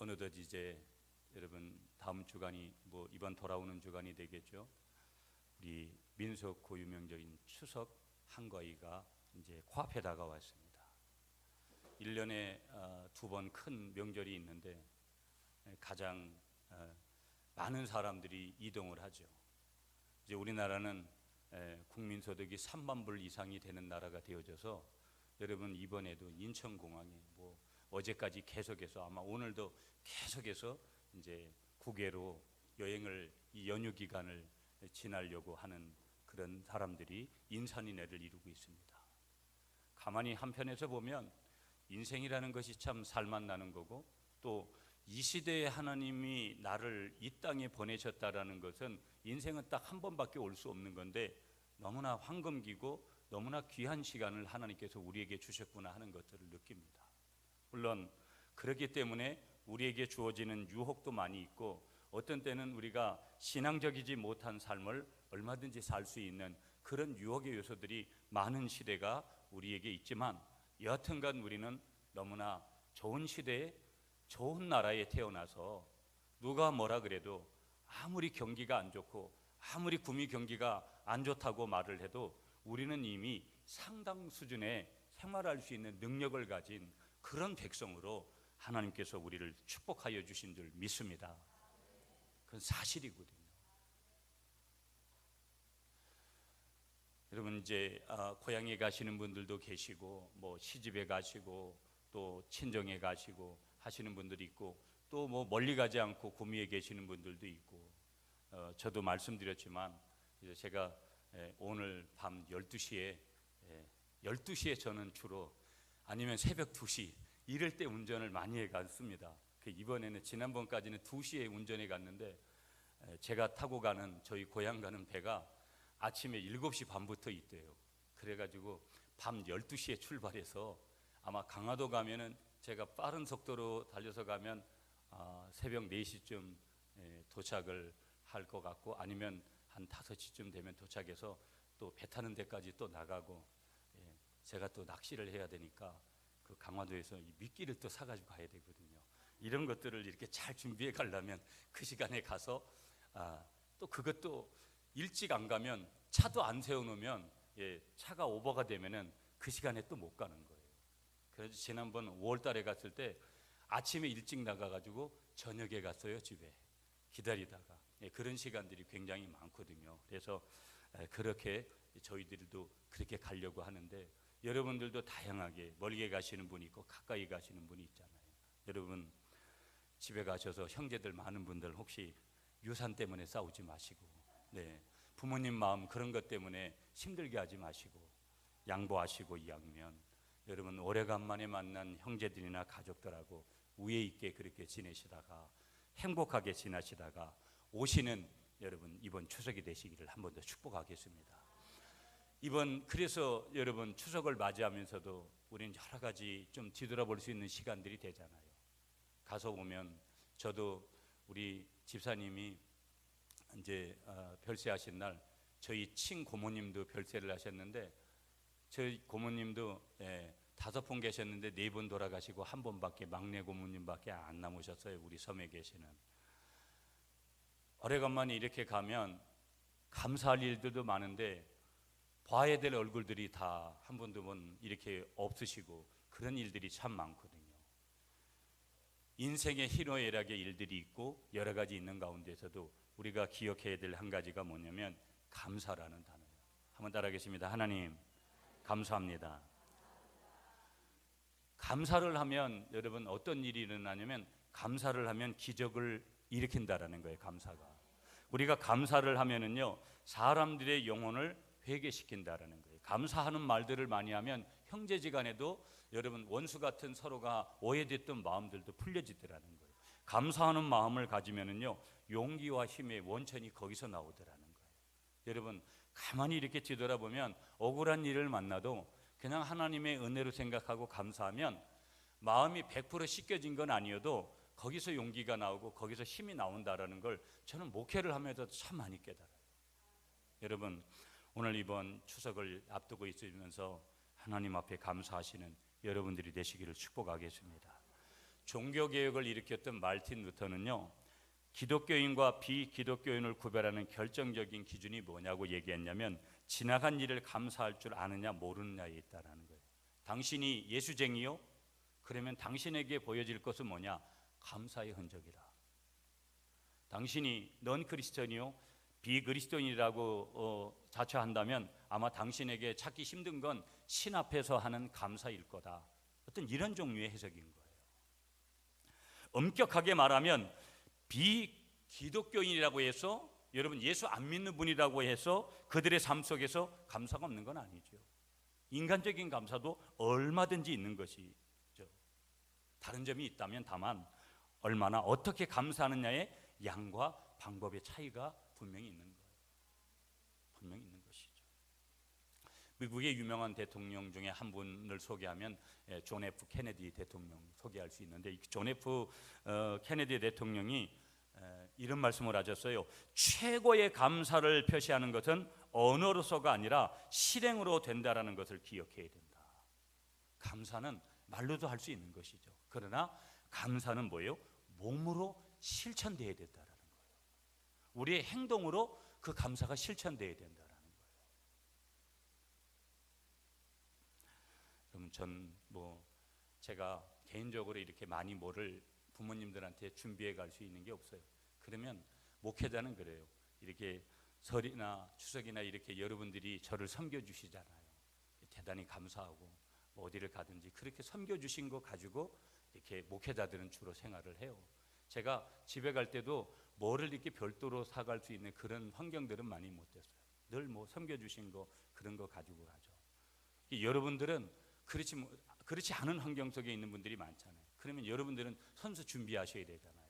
어느덧 이제 여러분 다음 주간이 이번 돌아오는 주간이 되겠죠. 우리 민속 고유명절인 추석 한가위가 이제 코앞에 다가왔습니다. 1년에 두 번 큰 명절이 있는데 가장 많은 사람들이 이동을 하죠. 이제 우리나라는 국민소득이 3만 불 이상이 되는 나라가 되어져서 여러분 이번에도 인천공항에 어제까지 계속해서 아마 오늘도 계속해서 이제 국외로 여행을 이 연휴 기간을 지나려고 하는 그런 사람들이 인산인해를 이루고 있습니다. 가만히 한편에서 보면 인생이라는 것이 참 살맛 나는 거고, 또 이 시대에 하나님이 나를 이 땅에 보내셨다라는 것은 인생은 딱 한 번밖에 올 수 없는 건데 너무나 황금기고 너무나 귀한 시간을 하나님께서 우리에게 주셨구나 하는 것들을 느낍니다. 물론 그렇기 때문에 우리에게 주어지는 유혹도 많이 있고, 어떤 때는 우리가 신앙적이지 못한 삶을 얼마든지 살 수 있는 그런 유혹의 요소들이 많은 시대가 우리에게 있지만, 여하튼간 우리는 너무나 좋은 시대에 좋은 나라에 태어나서 누가 뭐라 그래도 아무리 경기가 안 좋고 아무리 구미 경기가 안 좋다고 말을 해도 우리는 이미 상당 수준의 생활할 수 있는 능력을 가진 그런 백성으로 하나님께서 우리를 축복하여 주신 줄 믿습니다. 그건 사실이거든요. 여러분 이제 고향에 가시는 분들도 계시고 시집에 가시고 또 친정에 가시고 하시는 분들이 있고, 또 멀리 가지 않고 구미에 계시는 분들도 있고, 저도 말씀드렸지만 이제 제가 오늘 밤 12시에 저는 주로 아니면 새벽 2시 이럴 때 운전을 많이 해갔습니다. 이번에는 지난번까지는 2시에 운전해 갔는데 제가 타고 가는 저희 고향 가는 배가 아침에 7시 반부터 있대요. 그래가지고 밤 12시에 출발해서 아마 강화도 가면은 제가 빠른 속도로 달려서 가면 새벽 4시쯤 도착을 할 것 같고, 아니면 한 5시쯤 되면 도착해서 또 배 타는 데까지 또 나가고, 제가 또 낚시를 해야 되니까 그 강화도에서 이 미끼를 또 사가지고 가야 되거든요. 이런 것들을 이렇게 잘 준비해 가려면 그 시간에 가서 또 그것도 일찍 안 가면, 차도 안 세워놓으면 차가 오버가 되면은 그 시간에 또 못 가는 거예요. 그래서 지난번 5월 달에 갔을 때 아침에 일찍 나가가지고 저녁에 갔어요. 집에 기다리다가. 그런 시간들이 굉장히 많거든요. 그래서 그렇게 저희들도 그렇게 가려고 하는데, 여러분들도 다양하게 멀게 가시는 분이 있고 가까이 가시는 분이 있잖아요. 여러분 집에 가셔서 형제들 많은 분들 혹시 유산 때문에 싸우지 마시고, 부모님 마음 그런 것 때문에 힘들게 하지 마시고 양보하시고, 이왕이면 여러분 오래간만에 만난 형제들이나 가족들하고 우애 있게 그렇게 지내시다가 행복하게 지나시다가 오시는 여러분 이번 추석이 되시기를 한 번 더 축복하겠습니다. 그래서 여러분 추석을 맞이하면서도 우리는 여러 가지 좀 뒤돌아볼 수 있는 시간들이 되잖아요. 가서 보면 저도 우리 집사님이 이제 별세하신 날 저희 친고모님도 별세를 하셨는데, 저희 고모님도 5분 계셨는데 4분 돌아가시고 한 번밖에, 막내 고모님밖에 안 남으셨어요. 우리 섬에 계시는. 오래간만에 이렇게 가면 감사할 일들도 많은데 봐야 될 얼굴들이 다 한 번도 이렇게 없으시고, 그런 일들이 참 많거든요. 인생의 희노애락의 일들이 있고 여러 가지 있는 가운데서도 우리가 기억해야 될 한 가지가 뭐냐면 감사라는 단어예요. 한번 따라하겠습니다. 하나님 감사합니다. 감사를 하면 여러분 어떤 일이 일어나냐면, 감사를 하면 기적을 일으킨다라는 거예요. 감사가. 우리가 감사를 하면은요 사람들의 영혼을 회개시킨다라는 거예요. 감사하는 말들을 많이 하면 형제지간에도 여러분 원수 같은 서로가 오해됐던 마음들도 풀려지더라는 거예요. 감사하는 마음을 가지면은요 용기와 힘의 원천이 거기서 나오더라는 거예요. 여러분 가만히 이렇게 뒤돌아보면 억울한 일을 만나도 그냥 하나님의 은혜로 생각하고 감사하면 마음이 100% 씻겨진 건 아니어도 거기서 용기가 나오고 거기서 힘이 나온다라는 걸 저는 목회를 하면서 참 많이 깨달아요. 여러분 오늘 이번 추석을 앞두고 있으면서 하나님 앞에 감사하시는 여러분들이 되시기를 축복하겠습니다. 종교개혁을 일으켰던 마르틴 루터는요, 기독교인과 비기독교인을 구별하는 결정적인 기준이 뭐냐고 얘기했냐면 지나간 일을 감사할 줄 아느냐 모르느냐에 있다라는 거예요. 당신이 예수쟁이요? 그러면 당신에게 보여질 것은 뭐냐? 감사의 흔적이라. 당신이 넌 크리스천이요? 비그리스도인이라고 자처한다면 아마 당신에게 찾기 힘든 건 신 앞에서 하는 감사일 거다. 어떤 이런 종류의 해석인 거예요. 엄격하게 말하면 비기독교인이라고 해서 여러분 예수 안 믿는 분이라고 해서 그들의 삶 속에서 감사가 없는 건 아니죠. 인간적인 감사도 얼마든지 있는 것이죠. 다른 점이 있다면 다만 얼마나 어떻게 감사하느냐의 양과 방법의 차이가 분명히 있는 거예요. 분명히 있는 것이죠. 미국의 유명한 대통령 중에 한 분을 소개하면 존 F 케네디 대통령 소개할 수 있는데, 존 F 케네디 대통령이 이런 말씀을 하셨어요. 최고의 감사를 표시하는 것은 언어로서가 아니라 실행으로 된다라는 것을 기억해야 된다. 감사는 말로도 할 수 있는 것이죠. 그러나 감사는 뭐예요? 몸으로 실천돼야 된다라는 거예요. 우리의 행동으로 그 감사가 실천돼야 된다라는 거예요. 그럼 제가 개인적으로 이렇게 많이 뭐를 부모님들한테 준비해 갈 수 있는 게 없어요. 그러면 목회자는 그래요. 이렇게 설이나 추석이나 이렇게 여러분들이 저를 섬겨주시잖아요. 대단히 감사하고 뭐 어디를 가든지 그렇게 섬겨주신 거 가지고 이렇게 목회자들은 주로 생활을 해요. 제가 집에 갈 때도 뭐를 이렇게 별도로 사갈 수 있는 그런 환경들은 많이 못 됐어요. 늘 뭐 섬겨주신 거 그런 거 가지고 가죠. 여러분들은 그렇지 않은 환경 속에 있는 분들이 많잖아요. 그러면 여러분들은 선수 준비하셔야 되잖아요.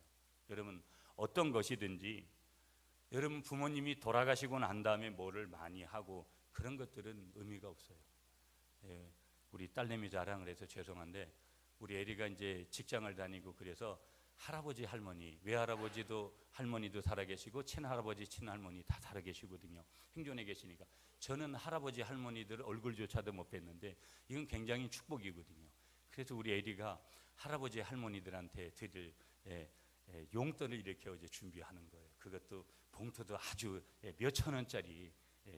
여러분 어떤 것이든지 여러분 부모님이 돌아가시고 난 다음에 뭐를 많이 하고 그런 것들은 의미가 없어요. 우리 딸내미 자랑을 해서 죄송한데 우리 에리가 이제 직장을 다니고 그래서 할아버지 할머니, 외할아버지도 할머니도 살아계시고 친할아버지 친할머니 다 살아계시거든요. 행존에 계시니까 저는 할아버지 할머니들 얼굴조차도 못 뵀는데 이건 굉장히 축복이거든요. 그래서 우리 에리가 할아버지 할머니들한테 드릴 용돈을 이렇게 이제 준비하는 거예요. 그것도 봉투도 아주 몇천 원짜리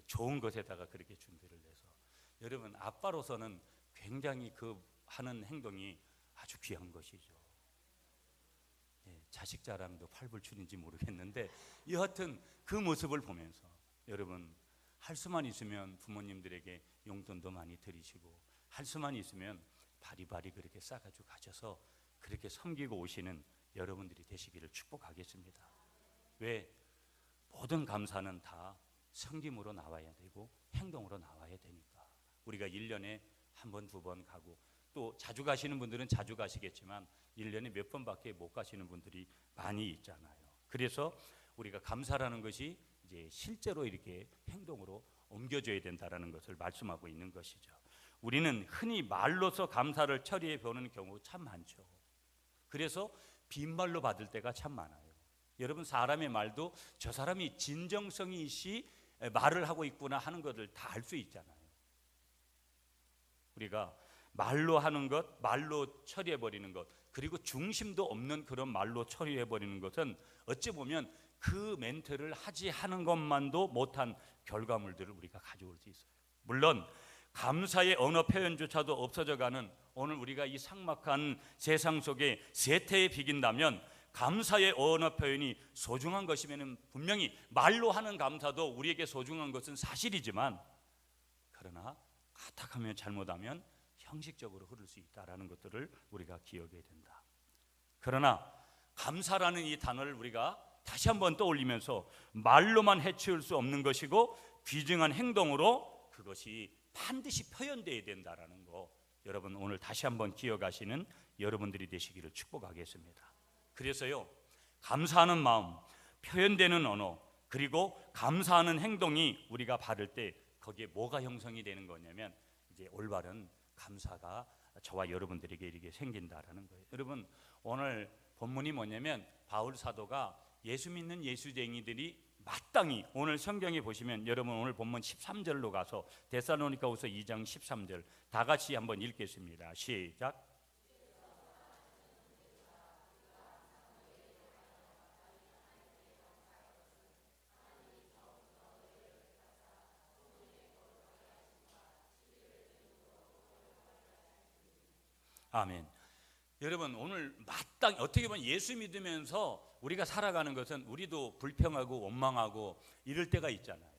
좋은 것에다가 그렇게 준비를 해서 여러분 아빠로서는 굉장히 그 하는 행동이 아주 귀한 것이죠. 자식 자랑도 팔불출인지 모르겠는데 여하튼 그 모습을 보면서 여러분 할 수만 있으면 부모님들에게 용돈도 많이 드리시고 할 수만 있으면 바리바리 그렇게 싸가지고 가셔서 그렇게 섬기고 오시는 여러분들이 되시기를 축복하겠습니다. 왜? 모든 감사는 다 섬김으로 나와야 되고 행동으로 나와야 되니까 우리가 1년에 한 번, 두 번 가고 또 자주 가시는 분들은 자주 가시겠지만 1년에 몇 번밖에 못 가시는 분들이 많이 있잖아요. 그래서 우리가 감사라는 것이 이제 실제로 이렇게 행동으로 옮겨져야 된다라는 것을 말씀하고 있는 것이죠. 우리는 흔히 말로서 감사를 처리해 보는 경우 참 많죠. 그래서 빈말로 받을 때가 참 많아요. 여러분 사람의 말도 저 사람이 진정성이 있이 말을 하고 있구나 하는 것을 다 알 수 있잖아요. 우리가 말로 하는 것, 말로 처리해 버리는 것, 그리고 중심도 없는 그런 말로 처리해 버리는 것은 어찌 보면 그 멘트를 하는 것만도 못한 결과물들을 우리가 가져올 수 있어요. 물론 감사의 언어 표현조차도 없어져가는 오늘 우리가 이 삭막한 세상 속에 세태에 비긴다면 감사의 언어 표현이 소중한 것이면 분명히 말로 하는 감사도 우리에게 소중한 것은 사실이지만 그러나 까딱하면 잘못하면 형식적으로 흐를 수 있다라는 것들을 우리가 기억해야 된다. 그러나 감사라는 이 단어를 우리가 다시 한번 떠올리면서 말로만 해치울 수 없는 것이고 귀중한 행동으로 그것이 반드시 표현되어야 된다라는 거 여러분 오늘 다시 한번 기억하시는 여러분들이 되시기를 축복하겠습니다. 그래서요 감사하는 마음, 표현되는 언어 그리고 감사하는 행동이 우리가 바를 때 거기에 뭐가 형성이 되는 거냐면 이제 올바른 감사가 저와 여러분들에게 이렇게 생긴다라는 거예요. 여러분 오늘 본문이 뭐냐면 바울 사도가 예수 믿는 예수쟁이들이 마땅히 오늘 성경에 보시면 여러분 오늘 본문 13절로 가서 데살로니가후서 2장 13절 다 같이 한번 읽겠습니다. 시작. 아멘. 여러분, 오늘 마땅히 어떻게 보면 예수 믿으면서 우리가 살아가는 것은 우리도 불평하고 원망하고 이럴 때가 있잖아요.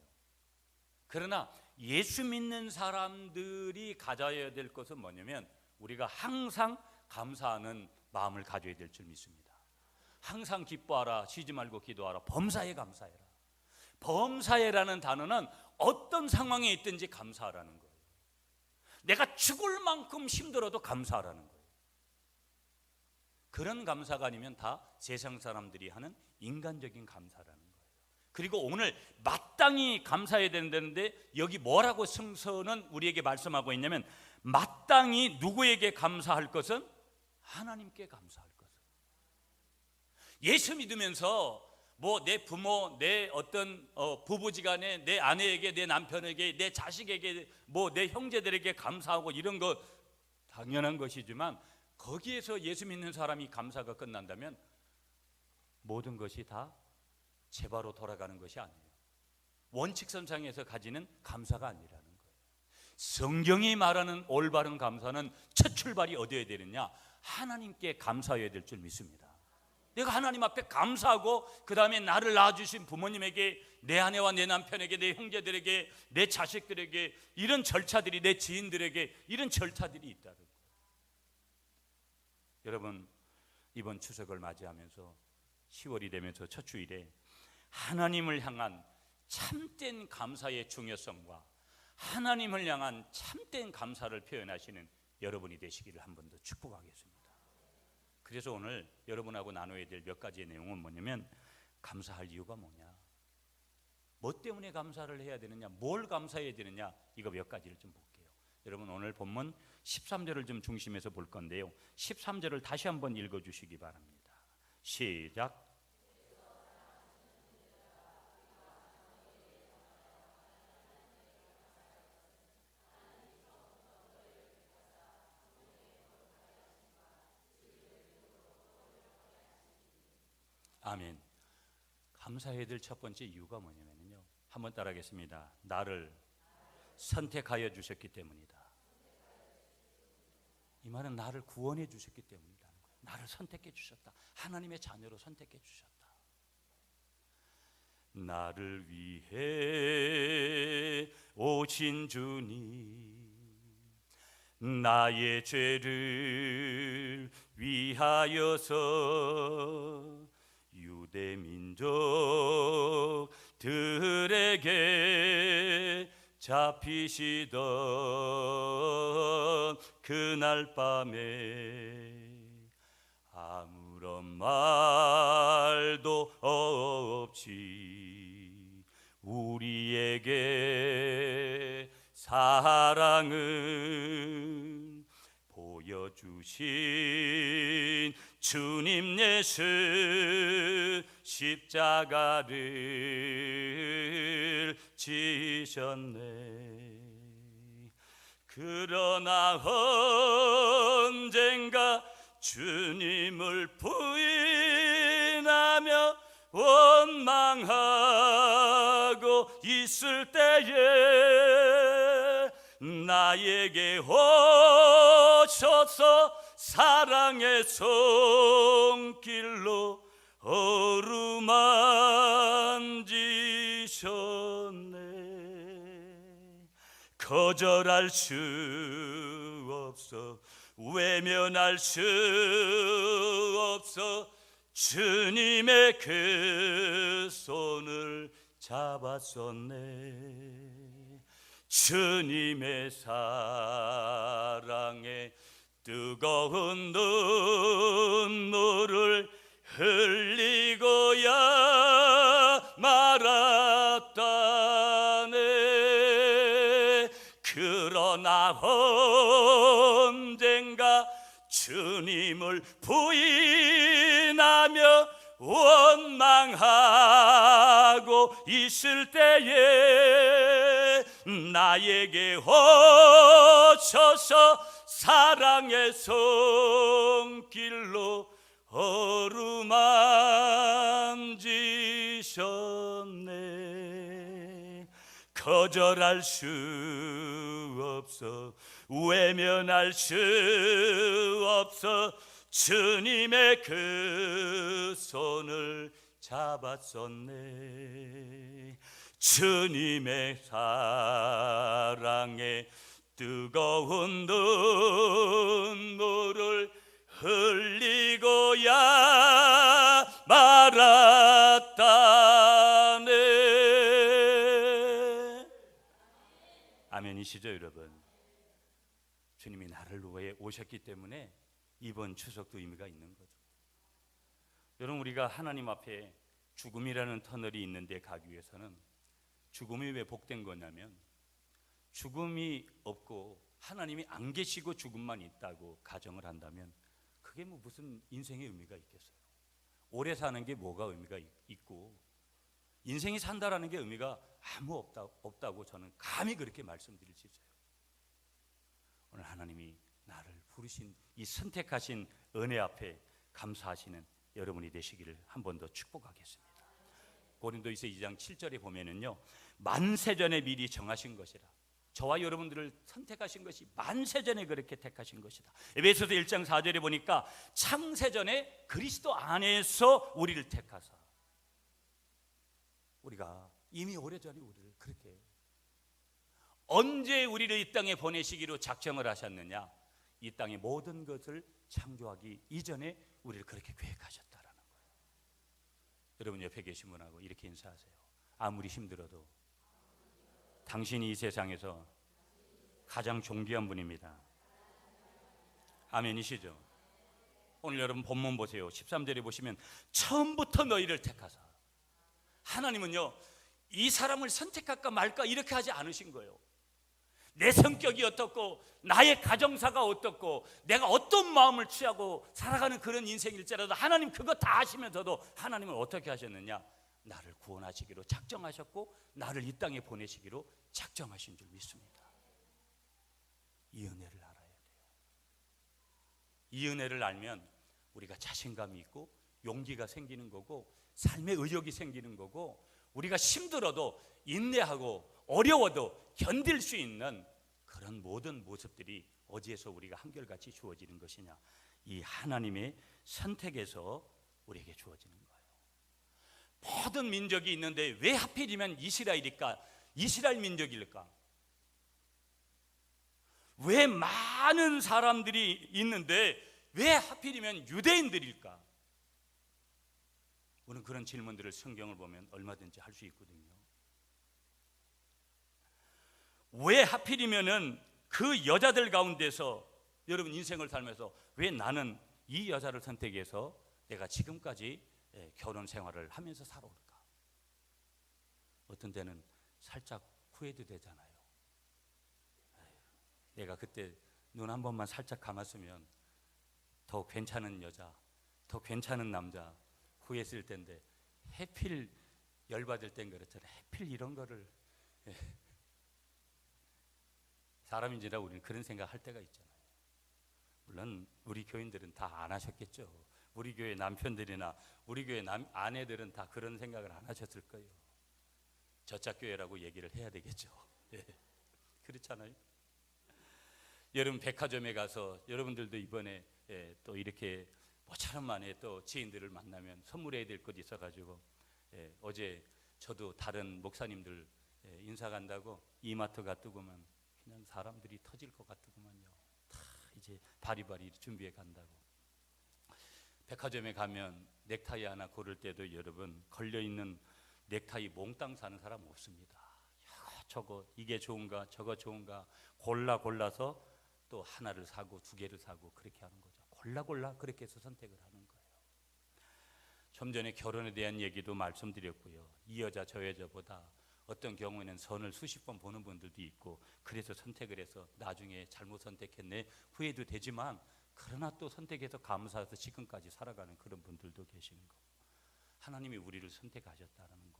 그러나 예수 믿는 사람들이 가져야 될 것은 뭐냐면 우리가 항상 감사하는 마음을 가져야 될 줄 믿습니다. 항상 기뻐하라, 쉬지 말고 기도하라, 범사에 감사해라. 범사에라는 단어는 어떤 상황에 있든지 감사하라는 거예요. 내가 죽을 만큼 힘들어도 감사하라는 거예요. 그런 감사가 아니면 다 세상 사람들이 하는 인간적인 감사라는 거예요. 그리고 오늘 마땅히 감사해야 되는데 여기 뭐라고 성서는 우리에게 말씀하고 있냐면 마땅히 누구에게 감사할 것은 하나님께 감사할 것은. 예수 믿으면서 뭐 내 부모, 내 어떤 부부지간에 내 아내에게, 내 남편에게, 내 자식에게, 뭐 내 형제들에게 감사하고 이런 거 당연한 것이지만 거기에서 예수 믿는 사람이 감사가 끝난다면 모든 것이 다 제바로 돌아가는 것이 아니에요. 원칙선상에서 가지는 감사가 아니라는 거예요. 성경이 말하는 올바른 감사는 첫 출발이 어디에 되느냐? 하나님께 감사해야 될 줄 믿습니다. 내가 하나님 앞에 감사하고 그 다음에 나를 낳아주신 부모님에게, 내 아내와 내 남편에게, 내 형제들에게, 내 자식들에게, 이런 절차들이, 내 지인들에게 이런 절차들이 있다는 거예요. 여러분, 이번 추석을 맞이하면서 10월이 되면서 첫 주일에 하나님을 향한 참된 감사의 중요성과 하나님을 향한 참된 감사를 표현하시는 여러분이 되시기를 한 번 더 축복하겠습니다. 그래서 오늘 여러분하고 나눠야 될 몇 가지의 내용은 뭐냐면 감사할 이유가 뭐냐, 뭐 때문에 감사를 해야 되느냐, 뭘 감사해야 되느냐, 이거 몇 가지를 좀 볼게요. 여러분, 오늘 본문 13절을 좀 중심에서 볼 건데요, 13절을 다시 한번 읽어주시기 바랍니다. 시작. 아멘. 감사해야 될 첫 번째 이유가 뭐냐면요, 한번 따라하겠습니다. 나를 선택하여 주셨기 때문이다. 이 말은 나를 구원해 주셨기 때문이라는 거예요. 나를 선택해 주셨다. 하나님의 자녀로 선택해 주셨다. 나를 위해 오신 주님, 나의 죄를 위하여서 유대 민족들에게 잡히시던 그날 밤에 아무런 말도 없이 우리에게 사랑을 보여주신 주님 예수, 십자가를 지셨네. 그러나 언젠가 주님을 부인하며 원망하고 있을 때에 나에게 오셔서 사랑의 손길로 어루만지셨네. 거절할 수 없어, 외면할 수 없어 주님의 그 손을 잡았었네. 주님의 사랑에 뜨거운 눈물을 흘리고야 말았다네. 그러나 언젠가 주님을 부인하며 원망하고 있을 때에 나에게 오셔서 사랑의 손길로 어루만지셨네. 거절할 수 없어 외면할 수 없어 주님의 그 손을 잡았었네. 주님의 사랑에 뜨거운 눈물을 흘리고야 말았다네. 아멘이시죠 여러분? 주님이 나를 위해 오셨기 때문에 이번 추석도 의미가 있는 거죠. 여러분, 우리가 하나님 앞에 죽음이라는 터널이 있는데 가기 위해서는, 죽음이 왜 복된 거냐면, 죽음이 없고 하나님이 안 계시고 죽음만 있다고 가정을 한다면 그게 뭐 무슨 인생의 의미가 있겠어요? 오래 사는 게 뭐가 의미가 있고, 인생이 산다라는 게 의미가 아무 없다고 저는 감히 그렇게 말씀드릴 수 있어요. 오늘 하나님이 나를 부르신 이 선택하신 은혜 앞에 감사하시는 여러분이 되시기를 한 번 더 축복하겠습니다. 고린도후서 2장 7절에 보면은요, 만세전에 미리 정하신 것이라, 저와 여러분들을 선택하신 것이 만세전에 그렇게 택하신 것이다. 에베소서 1장 4절에 보니까 창세전에 그리스도 안에서 우리를 택하사, 우리가 이미 오래전에 우리를 그렇게 언제 우리를 이 땅에 보내시기로 작정을 하셨느냐, 이 땅의 모든 것을 창조하기 이전에 우리를 그렇게 계획하셨다라는 거예요. 여러분 옆에 계신 분하고 이렇게 인사하세요. 아무리 힘들어도 당신이 이 세상에서 가장 존귀한 분입니다. 아멘이시죠? 오늘 여러분 본문 보세요. 13절에 보시면 처음부터 너희를 택하사, 하나님은요 이 사람을 선택할까 말까 이렇게 하지 않으신 거예요. 내 성격이 어떻고 나의 가정사가 어떻고 내가 어떤 마음을 취하고 살아가는 그런 인생일지라도 하나님 그거 다 아시면서도 하나님은 어떻게 하셨느냐, 나를 구원하시기로 작정하셨고 나를 이 땅에 보내시기로 작정하신 줄 믿습니다. 이 은혜를 알아야 돼요. 이 은혜를 알면 우리가 자신감이 있고 용기가 생기는 거고 삶의 의욕이 생기는 거고, 우리가 힘들어도 인내하고 어려워도 견딜 수 있는 그런 모든 모습들이 어디에서 우리가 한결같이 주어지는 것이냐, 이 하나님의 선택에서 우리에게 주어지는 거예요. 모든 민족이 있는데 왜 하필이면 이스라엘일까? 이스라엘 민족일까? 왜 많은 사람들이 있는데 왜 하필이면 유대인들일까? 우리는 그런 질문들을 성경을 보면 얼마든지 할 수 있거든요. 왜 하필이면은 그 여자들 가운데서 여러분 인생을 살면서 왜 나는 이 여자를 선택해서 내가 지금까지 결혼 생활을 하면서 살아올까? 어떤 때는 살짝 후회도 되잖아요. 내가 그때 눈 한 번만 살짝 감았으면 더 괜찮은 여자, 더 괜찮은 남자 구했을 텐데, 해필 열받을 땐 그렇잖아요. 해필 이런 거를 사람인지라 우리는 그런 생각할 때가 있잖아요. 물론 우리 교인들은 다 안 하셨겠죠. 우리 교회 남편들이나 우리 교회 아내들은 다 그런 생각을 안 하셨을 거예요. 저짝교회라고 얘기를 해야 되겠죠. 그렇잖아요. 여러분 백화점에 가서 여러분들도 이번에 또 이렇게 모처럼 만에 또 지인들을 만나면 선물해야 될 것이 있어가지고 어제 저도 다른 목사님들 인사 간다고 이마트 갔더구만 그냥 사람들이 터질 것 같더구만요. 다 이제 바리바리 준비해 간다고. 백화점에 가면 넥타이 하나 고를 때도 여러분 걸려있는 넥타이 몽땅 사는 사람 없습니다. 저거 이게 좋은가 저거 좋은가 골라서 또 하나를 사고 두 개를 사고 그렇게 하는 거죠. 골라 그렇게 해서 선택을 하는 거예요. 좀 전에 결혼에 대한 얘기도 말씀드렸고요. 이 여자 저 여자보다 어떤 경우에는 선을 수십 번 보는 분들도 있고, 그래서 선택을 해서 나중에 잘못 선택했네 후회도 되지만, 그러나 또 선택해서 감사해서 지금까지 살아가는 그런 분들도 계시는 거. 하나님이 우리를 선택하셨다는 거.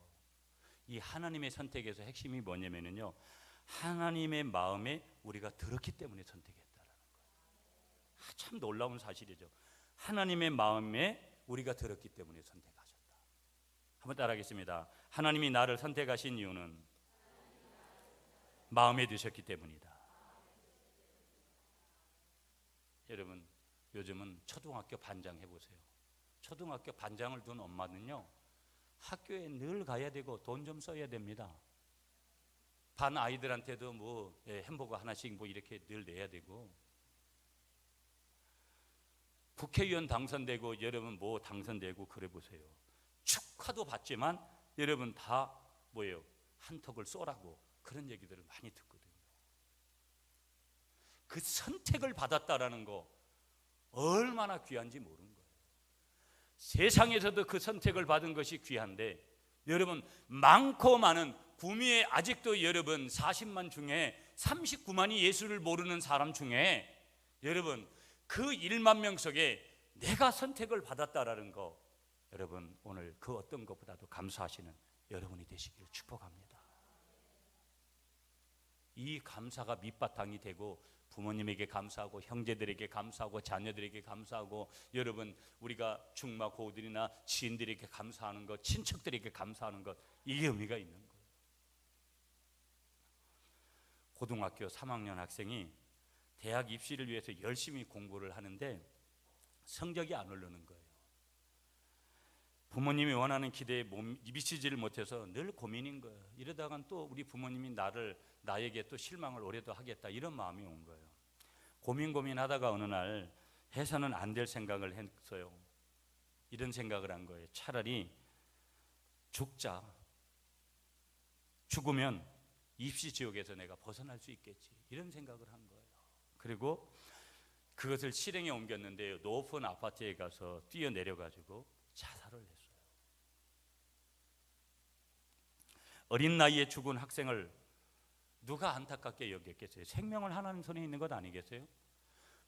이 하나님의 선택에서 핵심이 뭐냐면요, 하나님의 마음에 우리가 들었기 때문에 선택했다는 거예요. 참 놀라운 사실이죠. 하나님의 마음에 우리가 들었기 때문에 선택하셨다. 한번 따라하겠습니다. 하나님이 나를 선택하신 이유는 마음에 드셨기 때문이다. 여러분 요즘은 초등학교 반장 해보세요. 초등학교 반장을 둔 엄마는요, 학교에 늘 가야 되고 돈 좀 써야 됩니다. 반 아이들한테도 뭐 햄버거 하나씩 뭐 이렇게 늘 내야 되고, 국회의원 당선되고 여러분 뭐 당선되고 그래 보세요. 축하도 받지만 여러분 다 뭐예요? 한턱을 쏘라고 그런 얘기들을 많이 듣거든요. 그 선택을 받았다라는 거 얼마나 귀한지 모르는 거예요. 세상에서도 그 선택을 받은 것이 귀한데, 여러분 많고 많은 구미에 아직도 여러분 40만 중에 39만이 예수를 모르는 사람 중에 여러분 그 1만 명 속에 내가 선택을 받았다라는 거, 여러분 오늘 그 어떤 것보다도 감사하시는 여러분이 되시기를 축복합니다. 이 감사가 밑바탕이 되고 부모님에게 감사하고 형제들에게 감사하고 자녀들에게 감사하고 여러분 우리가 중마 고우들이나 지인들에게 감사하는 것, 친척들에게 감사하는 것, 이게 의미가 있는 거예요. 고등학교 3학년 학생이 대학 입시를 위해서 열심히 공부를 하는데 성적이 안 오르는 거예요. 부모님이 원하는 기대에 미치지를 못해서 늘 고민인 거예요. 이러다간 또 우리 부모님이 나에게 또 실망을 오래도 하겠다, 이런 마음이 온 거예요. 고민하다가 어느 날 해서는 안 될 생각을 했어요. 이런 생각을 한 거예요. 차라리 죽으면 입시 지옥에서 내가 벗어날 수 있겠지, 이런 생각을 한 거예요. 그리고 그것을 실행에 옮겼는데요, 높은 아파트에 가서 뛰어내려가지고 자살을 했어요. 어린 나이에 죽은 학생을 누가 안타깝게 여겼겠어요? 생명을 하나님 손에 있는 것 아니겠어요?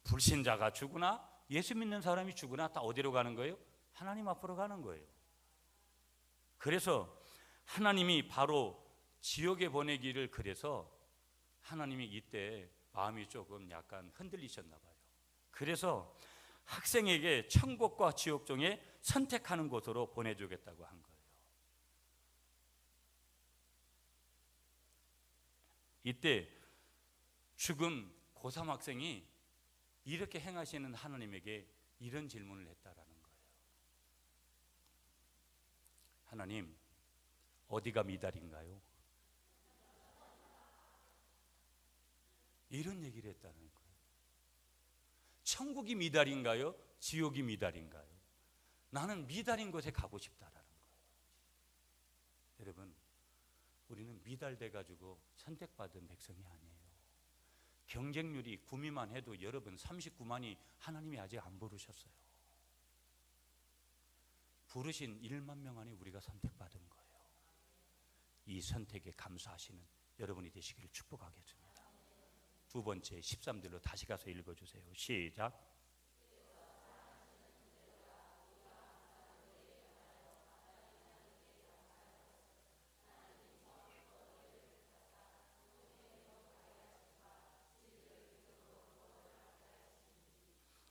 불신자가 죽으나 예수 믿는 사람이 죽으나 다 어디로 가는 거예요? 하나님 앞으로 가는 거예요. 그래서 하나님이 바로 지옥에 보내기를, 그래서 하나님이 이때 마음이 조금 약간 흔들리셨나 봐요. 그래서 학생에게 천국과 지옥 중에 선택하는 곳으로 보내주겠다고 한 거예요. 이때 죽은 고3 학생이 이렇게 행하시는 하나님에게 이런 질문을 했다라는 거예요. 하나님, 어디가 미달인가요? 이런 얘기를 했다는 거예요. 천국이 미달인가요? 지옥이 미달인가요? 나는 미달인 곳에 가고 싶다라는 거예요. 여러분, 우리는 미달돼 가지고 선택받은 백성이 아니에요. 경쟁률이 구미만 해도 여러분 39만이 하나님이 아직 안 부르셨어요. 부르신 1만 명 안에 우리가 선택받은 거예요. 이 선택에 감사하시는 여러분이 되시기를 축복하겠습니다. 두 번째 13절로 다시 가서 읽어주세요. 시작.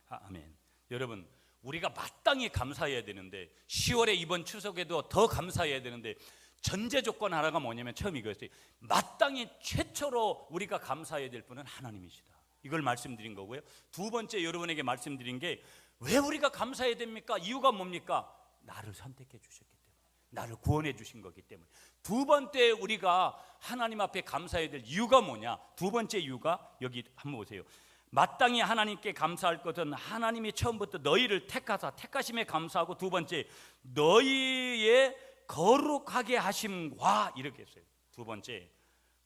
아멘. 여러분, 우리가 마땅히 감사해야 되는데 10월에 이번 추석에도 더 감사해야 되는데 전제 조건 하나가 뭐냐면 처음 이거였어요. 마땅히 최초로 우리가 감사해야 될 분은 하나님이시다. 이걸 말씀드린 거고요. 두 번째 여러분에게 말씀드린 게, 왜 우리가 감사해야 됩니까? 이유가 뭡니까? 나를 선택해 주셨기 때문에, 나를 구원해 주신 거기 때문에. 두 번째 우리가 하나님 앞에 감사해야 될 이유가 뭐냐? 두 번째 이유가 여기 한번 보세요. 마땅히 하나님께 감사할 것은 하나님이 처음부터 너희를 택하심에 감사하고, 두 번째 너희의 거룩하게 하심과, 이렇게 했어요. 두 번째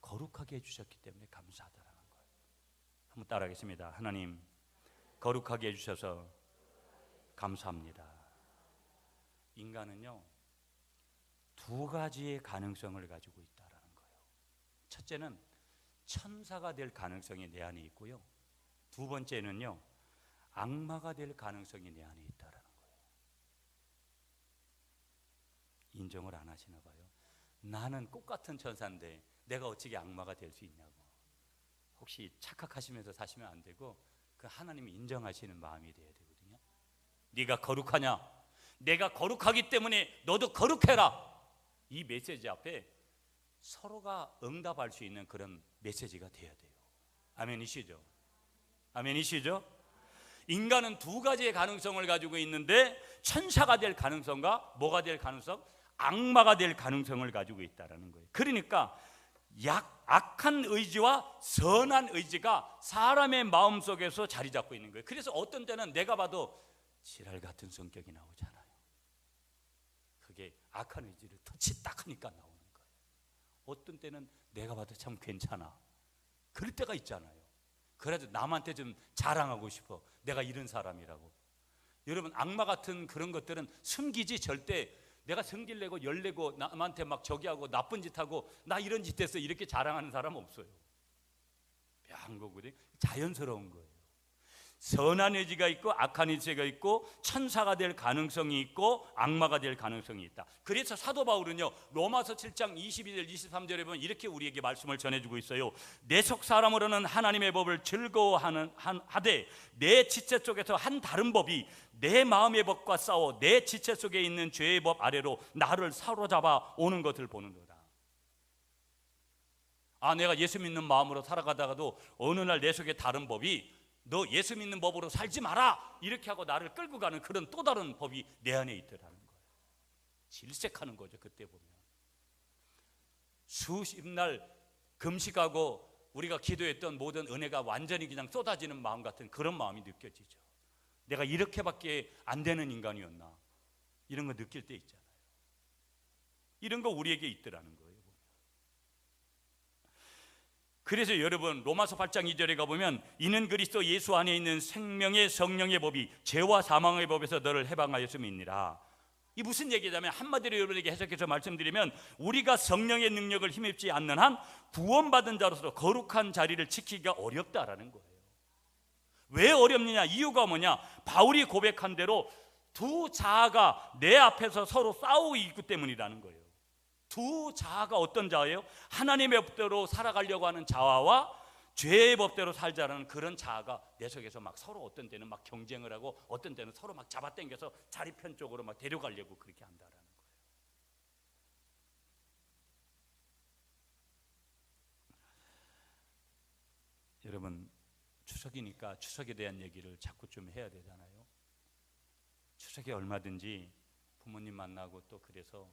거룩하게 해주셨기 때문에 감사하다라는 거예요. 한번 따라하겠습니다. 하나님, 거룩하게 해주셔서 감사합니다. 인간은요, 두 가지의 가능성을 가지고 있다라는 거예요. 첫째는 천사가 될 가능성이 내 안에 있고요, 두 번째는요, 악마가 될 가능성이 내 안에 있다라는 거예요. 인정을 안 하시나 봐요. 나는 꽃같은 천사인데 내가 어찌게 악마가 될 수 있냐고. 혹시 착각하시면서 사시면 안 되고, 그 하나님이 인정하시는 마음이 돼야 되거든요. 네가 거룩하냐? 내가 거룩하기 때문에 너도 거룩해라. 이 메시지 앞에 서로가 응답할 수 있는 그런 메시지가 돼야 돼요. 아멘이시죠? 아멘이시죠? 인간은 두 가지의 가능성을 가지고 있는데 천사가 될 가능성과 뭐가 될 가능성? 악마가 될 가능성을 가지고 있다는 거예요. 그러니까 악한 의지와 선한 의지가 사람의 마음속에서 자리 잡고 있는 거예요. 그래서 어떤 때는 내가 봐도 지랄 같은 성격이 나오잖아요. 그게 악한 의지를 터치 딱 하니까 나오는 거예요. 어떤 때는 내가 봐도 참 괜찮아, 그럴 때가 있잖아요. 그래도 남한테 좀 자랑하고 싶어, 내가 이런 사람이라고. 여러분, 악마 같은 그런 것들은 숨기지. 절대 내가 성질내고 열내고 남한테 막 저기하고 나쁜 짓 하고 나 이런 짓 했어 이렇게 자랑하는 사람 없어요. 묘한 거거든요. 자연스러운 거예요. 선한 의지가 있고 악한 의지가 있고 천사가 될 가능성이 있고 악마가 될 가능성이 있다. 그래서 사도 바울은요, 로마서 7장 22절 23절에 보면 이렇게 우리에게 말씀을 전해주고 있어요. 내 속 사람으로는 하나님의 법을 즐거워하되 내 지체 속에서 한 다른 법이 내 마음의 법과 싸워 내 지체 속에 있는 죄의 법 아래로 나를 사로잡아 오는 것을 보는도다. 내가 예수 믿는 마음으로 살아가다가도 어느 날 내 속에 다른 법이 너 예수 믿는 법으로 살지 마라 이렇게 하고 나를 끌고 가는 그런 또 다른 법이 내 안에 있더라는 거예요. 질색하는 거죠. 그때 보면 수십 날 금식하고 우리가 기도했던 모든 은혜가 완전히 그냥 쏟아지는 마음 같은 그런 마음이 느껴지죠. 내가 이렇게밖에 안 되는 인간이었나, 이런 거 느낄 때 있잖아요. 이런 거 우리에게 있더라는 거예요. 그래서 여러분, 로마서 8장 2절에 가보면 이는 그리스도 예수 안에 있는 생명의 성령의 법이 죄와 사망의 법에서 너를 해방하였음이니라. 이 무슨 얘기냐면, 한마디로 여러분에게 해석해서 말씀드리면, 우리가 성령의 능력을 힘입지 않는 한 구원받은 자로서 거룩한 자리를 지키기가 어렵다라는 거예요. 왜 어렵느냐? 이유가 뭐냐? 바울이 고백한 대로 두 자아가 내 앞에서 서로 싸우고 있기 때문이라는 거예요. 두 자아가 어떤 자아예요? 하나님의 법대로 살아가려고 하는 자아와 죄의 법대로 살자라는 그런 자아가 내 속에서 막 서로 어떤 때는 막 경쟁을 하고 어떤 때는 서로 막 잡아당겨서 자리 편 쪽으로 막 데려가려고 그렇게 한다라는 거예요. 여러분, 추석이니까 추석에 대한 얘기를 자꾸 좀 해야 되잖아요. 추석에 얼마든지 부모님 만나고 또 그래서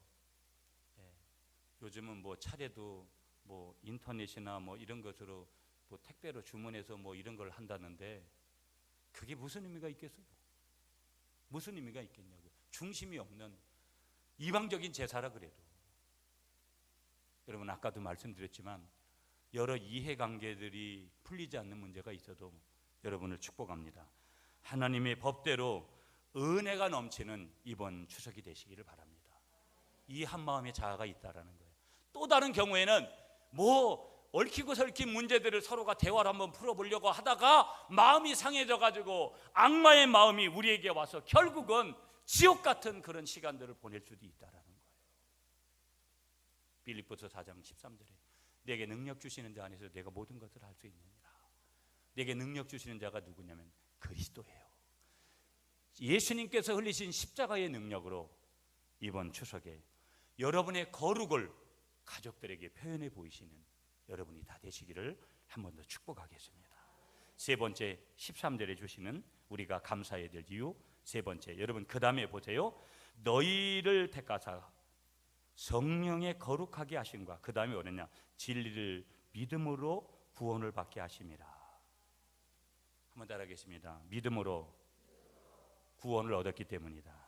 요즘은 뭐 차례도 뭐 인터넷이나 뭐 이런 것으로 뭐 택배로 주문해서 뭐 이런 걸 한다는데 그게 무슨 의미가 있겠어요? 무슨 의미가 있겠냐고. 중심이 없는 이방적인 제사라 그래도. 여러분, 아까도 말씀드렸지만 여러 이해관계들이 풀리지 않는 문제가 있어도 여러분을 축복합니다. 하나님의 법대로 은혜가 넘치는 이번 추석이 되시기를 바랍니다. 이 한마음의 자아가 있다라는 거예요. 또 다른 경우에는 뭐 얽히고 설킨 문제들을 서로가 대화를 한번 풀어보려고 하다가 마음이 상해져 가지고 악마의 마음이 우리에게 와서 결국은 지옥 같은 그런 시간들을 보낼 수도 있다라는 거예요. 빌립보서 4장 13절에 내게 능력 주시는 자 안에서 내가 모든 것을 할 수 있느니라. 내게 능력 주시는 자가 누구냐면 그리스도예요. 예수님께서 흘리신 십자가의 능력으로 이번 추석에 여러분의 거룩을 가족들에게 표현해 보이시는 여러분이 다 되시기를 한 번 더 축복하겠습니다. 세 번째, 13절에 주시는 우리가 감사해야 될 이유 세 번째, 여러분 그 다음에 보세요. 너희를 택하사 성령의 거룩하게 하심과 그 다음에 뭐냐? 진리를 믿음으로 구원을 받게 하심이라. 한번 따라하겠습니다. 믿음으로 구원을 얻었기 때문이다.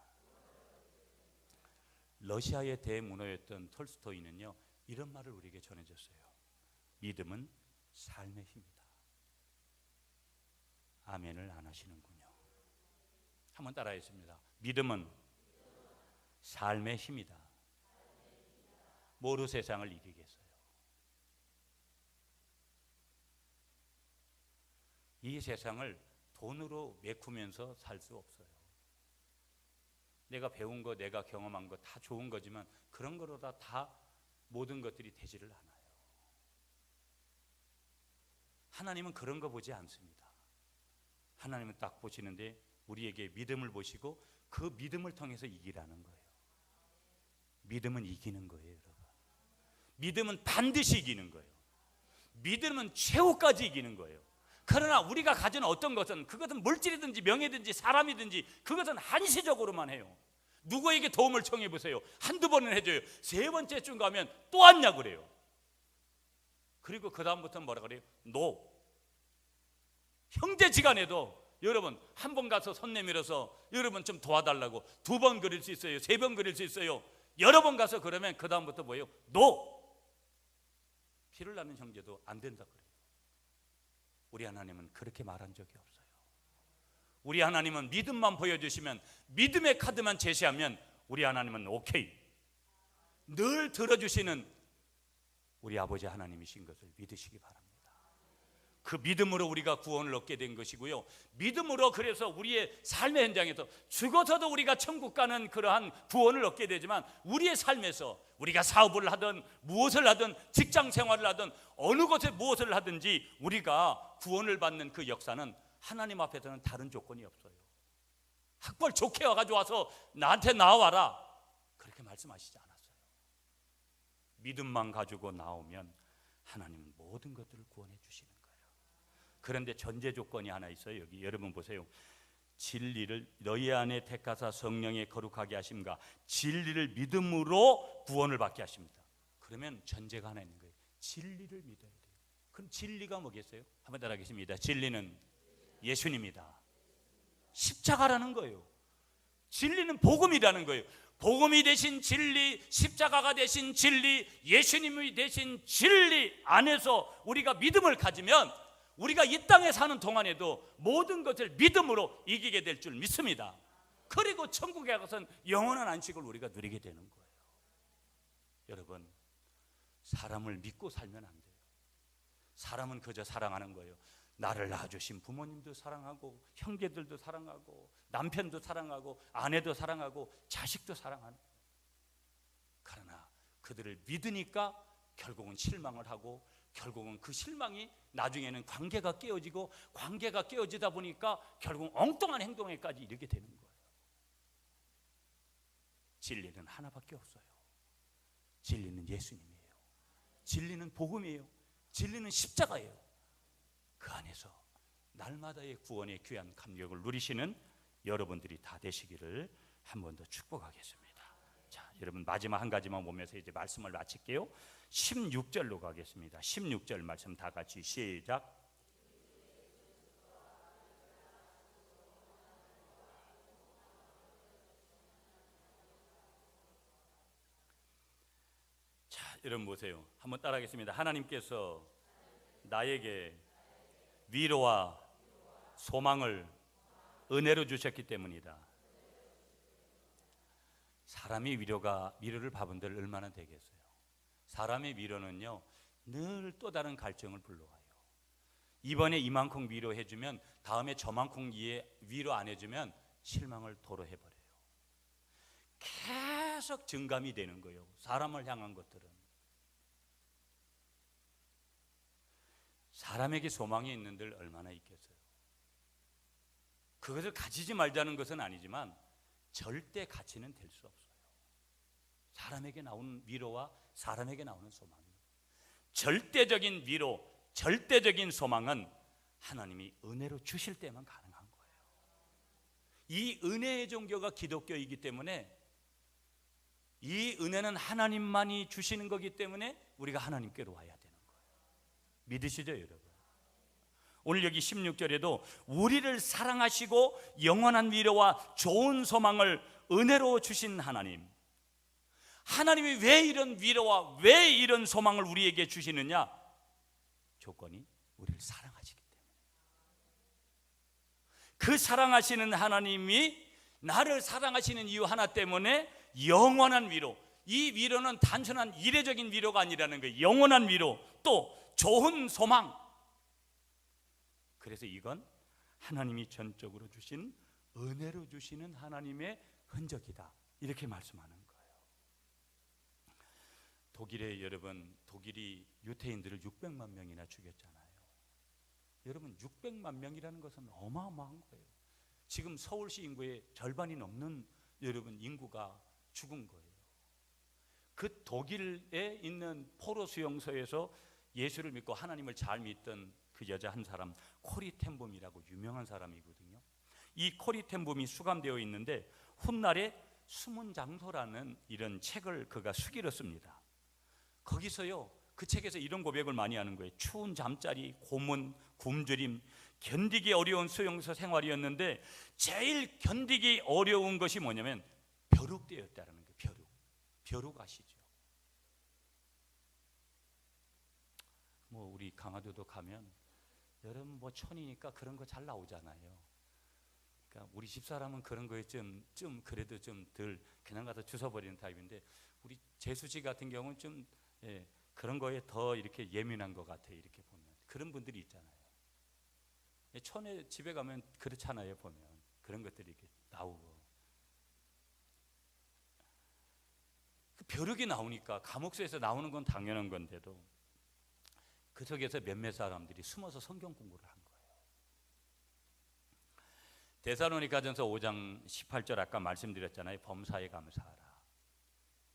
러시아의 대문호였던 톨스토이는요, 이런 말을 우리에게 전해줬어요. 믿음은 삶의 힘이다. 아멘을 안 하시는군요. 한번 따라하겠습니다. 믿음은 삶의 힘이다. 뭐로 세상을 이기겠어요? 이 세상을 돈으로 메꾸면서 살 수 없어요. 내가 배운 거, 내가 경험한 거 다 좋은 거지만 그런 거로다 다 모든 것들이 되지를 않아요. 하나님은 그런 거 보지 않습니다. 하나님은 딱 보시는데 우리에게 믿음을 보시고 그 믿음을 통해서 이기라는 거예요. 믿음은 이기는 거예요, 여러분. 믿음은 반드시 이기는 거예요. 믿음은 최후까지 이기는 거예요. 그러나 우리가 가진 어떤 것은, 그것은 물질이든지 명예든지 사람이든지, 그것은 한시적으로만 해요. 누구에게 도움을 청해 보세요. 한두 번은 해줘요. 세 번째쯤 가면 또 왔냐 그래요. 그리고 그 다음부터는 뭐라 그래요? 노. 형제지간에도 여러분 한 번 가서 손 내밀어서 여러분 좀 도와달라고 두 번 그릴 수 있어요. 세 번 그릴 수 있어요. 여러 번 가서 그러면 그 다음부터 뭐예요? 노. 피를 나는 형제도 안 된다 그래요. 우리 하나님은 그렇게 말한 적이 없어요. 우리 하나님은 믿음만 보여주시면, 믿음의 카드만 제시하면 우리 하나님은 오케이, 늘 들어주시는 우리 아버지 하나님이신 것을 믿으시기 바랍니다. 그 믿음으로 우리가 구원을 얻게 된 것이고요, 믿음으로 그래서 우리의 삶의 현장에서 죽어서도 우리가 천국 가는 그러한 구원을 얻게 되지만, 우리의 삶에서 우리가 사업을 하든 무엇을 하든 직장 생활을 하든 어느 곳에 무엇을 하든지 우리가 구원을 받는 그 역사는 하나님 앞에서는 다른 조건이 없어요. 학벌 좋게 와서 나한테 나와라, 그렇게 말씀하시지 않았어요. 믿음만 가지고 나오면 하나님은 모든 것들을 구원해 주시는 거예요. 그런데 전제 조건이 하나 있어요. 여기 여러분 보세요. 진리를 너희 안에 택하사 성령에 거룩하게 하심과 진리를 믿음으로 구원을 받게 하십니다. 그러면 전제가 하나 있는 거예요. 진리를 믿어야 돼요. 그럼 진리가 뭐겠어요? 한번 따라하겠습니다. 진리는 예수님이다. 십자가라는 거예요. 진리는 복음이라는 거예요. 복음이 되신 진리, 십자가가 되신 진리, 예수님이 되신 진리 안에서 우리가 믿음을 가지면 우리가 이 땅에 사는 동안에도 모든 것을 믿음으로 이기게 될 줄 믿습니다. 그리고 천국에 가서는 영원한 안식을 우리가 누리게 되는 거예요. 여러분, 사람을 믿고 살면 안 돼요. 사람은 그저 사랑하는 거예요. 나를 낳아주신 부모님도 사랑하고, 형제들도 사랑하고, 남편도 사랑하고, 아내도 사랑하고, 자식도 사랑하는 거예요. 그러나 그들을 믿으니까 결국은 실망을 하고, 결국은 그 실망이 나중에는 관계가 깨어지고, 관계가 깨어지다 보니까 결국 엉뚱한 행동에까지 이르게 되는 거예요. 진리는 하나밖에 없어요. 진리는 예수님이에요. 진리는 복음이에요. 진리는 십자가예요. 그 안에서 날마다의 구원의 귀한 감격을 누리시는 여러분들이 다 되시기를 한 번 더 축복하겠습니다. 자, 여러분 마지막 한 가지만 보면서 이제 말씀을 마칠게요. 16절로 가겠습니다. 16절 말씀 다 같이 시작. 자, 여러분 보세요. 한번 따라하겠습니다. 하나님께서 나에게 위로와 소망을 은혜로 주셨기 때문이다. 사람이 위로를 받은들 얼마나 되겠어요? 사람의 위로는요, 늘 또 다른 갈증을 불러와요. 이번에 이만큼 위로해주면 다음에 저만큼 위로 안 해주면 실망을 도로 해버려요. 계속 증감이 되는 거예요. 사람을 향한 것들은. 사람에게 소망이 있는들 얼마나 있겠어요? 그것을 가지지 말자는 것은 아니지만 절대 가치는 될 수 없어요. 사람에게 나오는 위로와 사람에게 나오는 소망이, 절대적인 위로, 절대적인 소망은 하나님이 은혜로 주실 때만 가능한 거예요. 이 은혜의 종교가 기독교이기 때문에, 이 은혜는 하나님만이 주시는 거기 때문에 우리가 하나님께로 와야 되는 거예요. 믿으시죠 여러분? 오늘 여기 16절에도 우리를 사랑하시고 영원한 위로와 좋은 소망을 은혜로 주신 하나님, 하나님이 왜 이런 위로와 왜 이런 소망을 우리에게 주시느냐? 조건이 우리를 사랑하시기 때문에. 그 사랑하시는 하나님이 나를 사랑하시는 이유 하나 때문에 영원한 위로, 이 위로는 단순한 이례적인 위로가 아니라는 거예요. 영원한 위로, 또 좋은 소망. 그래서 이건 하나님이 전적으로 주신, 은혜로 주시는 하나님의 흔적이다, 이렇게 말씀하는 거예요. 독일에 여러분, 독일이 유태인들을 600만 명이나 죽였잖아요. 여러분 600만 명이라는 것은 어마어마한 거예요. 지금 서울시 인구의 절반이 넘는 여러분 인구가 죽은 거예요. 그 독일에 있는 포로 수용소에서 예수를 믿고 하나님을 잘 믿던 그 여자 한 사람 코리 텐봄이라고 유명한 사람이거든요. 이 코리 텐봄이 수감되어 있는데 훗날에 숨은 장소라는 이런 책을 그가 수기렸습니다. 거기서요, 그 책에서 이런 고백을 많이 하는 거예요. 추운 잠자리, 고문, 굶주림, 견디기 어려운 수용소 생활이었는데 제일 견디기 어려운 것이 뭐냐면 벼룩되었다라는 거예요. 벼룩 아시죠? 뭐 우리 강화도도 가면 여러분 뭐 촌이니까 그런 거 잘 나오잖아요. 그러니까 우리 집사람은 그런 거에 좀 그래도 좀 덜 그냥 가서 주워버리는 타입인데 우리 재수씨 같은 경우는 좀 그런 거에 더 이렇게 예민한 것 같아요. 이렇게 보면 그런 분들이 있잖아요. 촌에 집에 가면 그렇잖아요. 보면 그런 것들이 이렇게 나오고 그 벼룩이 나오니까 감옥소에서 나오는 건 당연한 건데도 그 속에서 몇몇 사람들이 숨어서 성경 공부를 한 거예요. 데살로니가전서 5장 18절 아까 말씀드렸잖아요. 범사에 감사하라.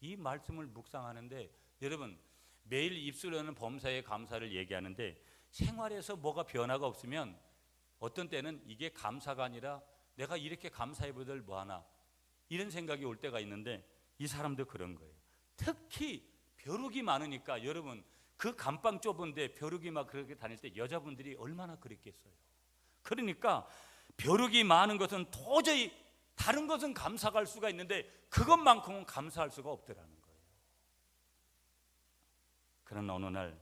이 말씀을 묵상하는데 여러분 매일 입술로는 범사에 감사를 얘기하는데 생활에서 뭐가 변화가 없으면 어떤 때는 이게 감사가 아니라 내가 이렇게 감사해보들 뭐하나 이런 생각이 올 때가 있는데 이 사람도 그런 거예요. 특히 벼룩이 많으니까 여러분 그 감방 좁은데 벼룩이 막 그렇게 다닐 때 여자분들이 얼마나 그랬겠어요. 그러니까 벼룩이 많은 것은 도저히 다른 것은 감사할 수가 있는데 그것만큼은 감사할 수가 없더라는 거예요. 그러나 어느 날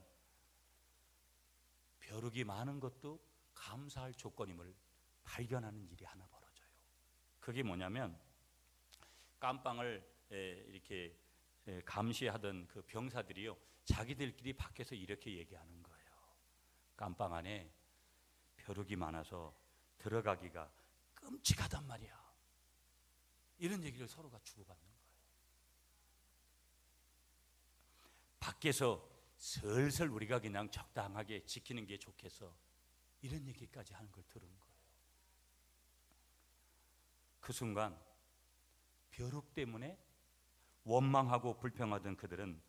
벼룩이 많은 것도 감사할 조건임을 발견하는 일이 하나 벌어져요. 그게 뭐냐면 깜빵을 이렇게 감시하던 그 병사들이요 자기들끼리 밖에서 이렇게 얘기하는 거예요. 깜빵 안에 벼룩이 많아서 들어가기가 끔찍하단 말이야. 이런 얘기를 서로가 주고받는 거예요. 밖에서 슬슬 우리가 그냥 적당하게 지키는 게 좋겠어 이런 얘기까지 하는 걸 들은 거예요. 그 순간 벼룩 때문에 원망하고 불평하던 그들은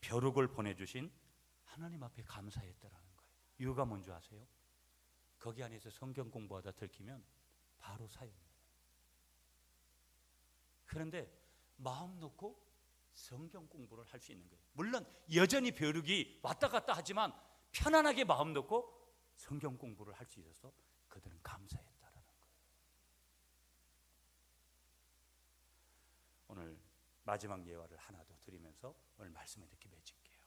벼룩을 보내주신 하나님 앞에 감사했더라는 거예요. 이유가 뭔지 아세요? 거기 안에서 성경 공부하다 들키면 바로 사형이에요. 그런데 마음 놓고 성경 공부를 할 수 있는 거예요. 물론 여전히 벼룩이 왔다 갔다 하지만 편안하게 마음 놓고 성경 공부를 할 수 있어서 그들은 감사했다라는 거예요. 오늘 마지막 예화를 하나 더 드리면서 오늘 말씀에 이렇게 맺을게요.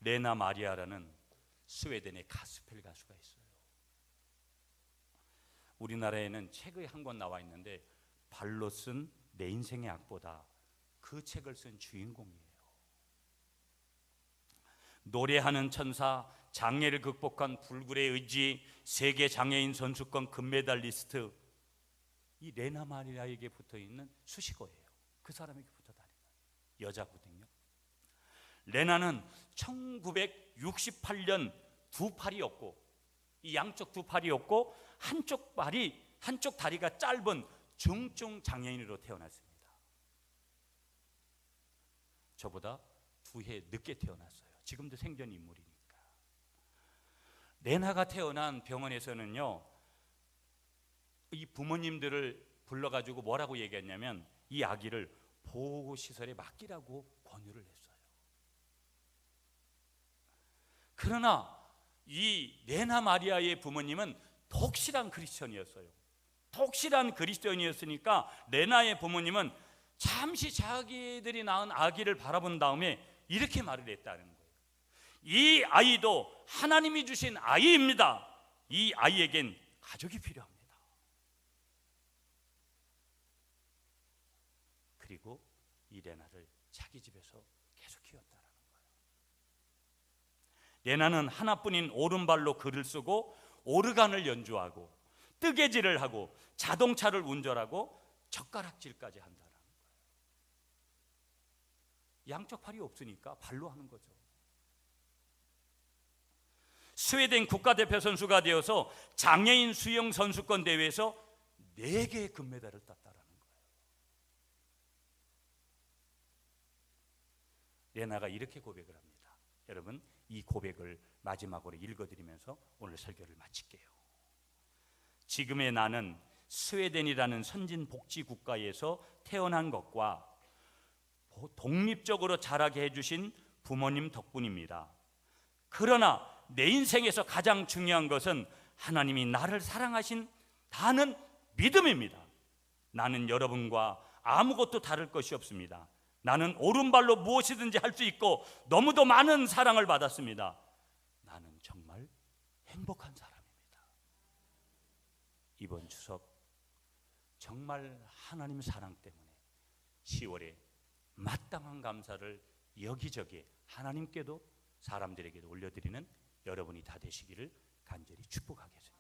레나 마리아라는 스웨덴의 가스펠 가수가 있어요. 우리나라에는 책이 한 권 나와 있는데 발로 쓴 내 인생의 악보다 그 책을 쓴 주인공이에요. 노래하는 천사, 장애를 극복한 불굴의 의지, 세계 장애인 선수권 금메달리스트, 이 레나 마리아에게 붙어있는 수식어예요. 그 사람에게 붙어 다니는 여자거든요. 레나는 1968년 두 팔이 없고 이 양쪽 두 팔이 없고 한쪽 다리가 짧은 중증 장애인으로 태어났습니다. 저보다 2해 늦게 태어났어요. 지금도 생전 인물이니까. 레나가 태어난 병원에서는요 이 부모님들을 불러가지고 뭐라고 얘기했냐면 이 아기를 보호시설에 맡기라고 권유를 했어요. 그러나 이 레나 마리아의 부모님은 독실한 그리스도인이었어요. 독실한 그리스도인이었으니까 레나의 부모님은 잠시 자기들이 낳은 아기를 바라본 다음에 이렇게 말을 했다는 거예요. 이 아이도 하나님이 주신 아이입니다. 이 아이에겐 가족이 필요합니다. 그리고 이 레나를 자기 집에서 계속 키웠다는 거예요. 레나는 하나뿐인 오른발로 글을 쓰고 오르간을 연주하고 뜨개질을 하고 자동차를 운전하고 젓가락질까지 한다는 거예요. 양쪽 팔이 없으니까 발로 하는 거죠. 스웨덴 국가대표 선수가 되어서 장애인 수영 선수권 대회에서 4개의 금메달을 땄다라는 거예요. 레나가 이렇게 고백을 합니다. 여러분, 이 고백을 마지막으로 읽어드리면서 오늘 설교를 마칠게요. 지금의 나는 스웨덴이라는 선진 복지 국가에서 태어난 것과 독립적으로 자라게 해주신 부모님 덕분입니다. 그러나 내 인생에서 가장 중요한 것은 하나님이 나를 사랑하신다는 믿음입니다. 나는 여러분과 아무것도 다를 것이 없습니다. 나는 오른발로 무엇이든지 할 수 있고 너무도 많은 사랑을 받았습니다. 나는 정말 행복한 사람입니다. 이번 추석 정말 하나님 사랑 때문에 10월에 마땅한 감사를 여기저기 하나님께도 사람들에게도 올려드리는 여러분이 다 되시기를 간절히 축복하겠습니다.